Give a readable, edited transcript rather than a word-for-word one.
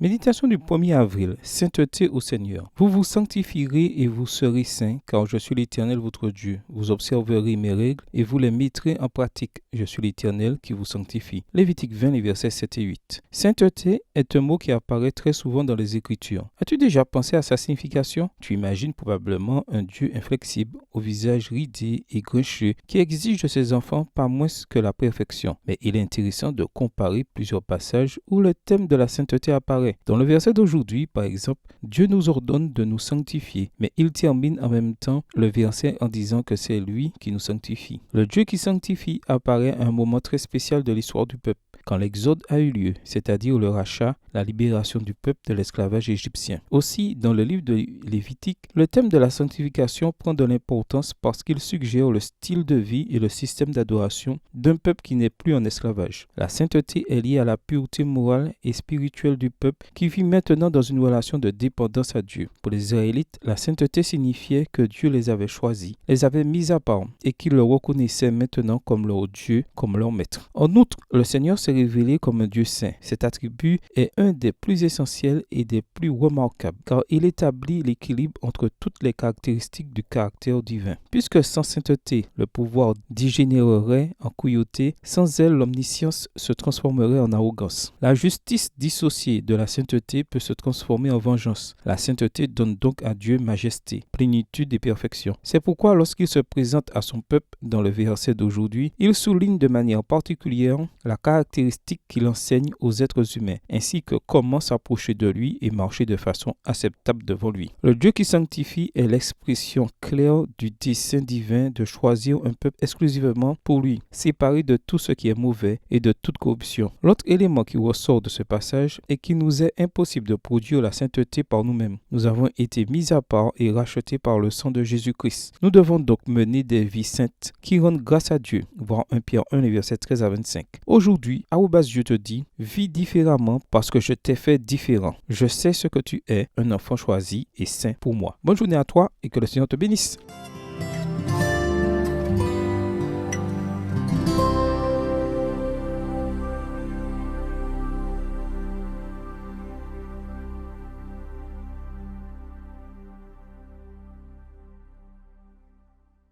Méditation du 1er avril. Sainteté au Seigneur. Vous vous sanctifierez et vous serez saints, car je suis l'Éternel votre Dieu. Vous observerez mes règles et vous les mettrez en pratique. Je suis l'Éternel qui vous sanctifie. Lévitique 20, les versets 7 et 8. Sainteté est un mot qui apparaît très souvent dans les Écritures. As-tu déjà pensé à sa signification? Tu imagines probablement un Dieu inflexible, au visage ridé et grincheux, qui exige de ses enfants pas moins que la perfection. Mais il est intéressant de comparer plusieurs passages où le thème de la sainteté apparaît. Dans le verset d'aujourd'hui, par exemple, Dieu nous ordonne de nous sanctifier, mais il termine en même temps le verset en disant que c'est lui qui nous sanctifie. Le Dieu qui sanctifie apparaît à un moment très spécial de l'histoire du peuple, quand l'Exode a eu lieu, c'est-à-dire le rachat, la libération du peuple de l'esclavage égyptien. Aussi, dans le livre de Lévitique, le thème de la sanctification prend de l'importance parce qu'il suggère le style de vie et le système d'adoration d'un peuple qui n'est plus en esclavage. La sainteté est liée à la pureté morale et spirituelle du peuple qui vit maintenant dans une relation de dépendance à Dieu. Pour les Israélites, la sainteté signifiait que Dieu les avait choisis, les avait mis à part et qu'il le reconnaissait maintenant comme leur Dieu, comme leur maître. En outre, le Seigneur s'est révélé comme un Dieu saint. Cet attribut est un des plus essentiels et des plus remarquables, car il établit l'équilibre entre toutes les caractéristiques du caractère divin. Puisque sans sainteté, le pouvoir dégénérerait en cruauté, sans elle, l'omniscience se transformerait en arrogance. La justice dissociée de la sainteté peut se transformer en vengeance. La sainteté donne donc à Dieu majesté, plénitude et perfection. C'est pourquoi lorsqu'il se présente à son peuple dans le verset d'aujourd'hui, il souligne de manière particulière la caractéristique qu'il enseigne aux êtres humains, ainsi que comment s'approcher de lui et marcher de façon acceptable devant lui. Le Dieu qui sanctifie est l'expression claire du dessein divin de choisir un peuple exclusivement pour lui, séparé de tout ce qui est mauvais et de toute corruption. L'autre élément qui ressort de ce passage est qu'il nous est impossible de produire la sainteté par nous-mêmes. Nous avons été mis à part et rachetés par le sang de Jésus-Christ. Nous devons donc mener des vies saintes qui rendent grâce à Dieu. Voir 1 Pierre 1, les versets 13 à 25. Aujourd'hui, Dieu te dit, vis différemment parce que je t'ai fait différent. Je sais ce que tu es, un enfant choisi et saint pour moi. Bonne journée à toi et que le Seigneur te bénisse.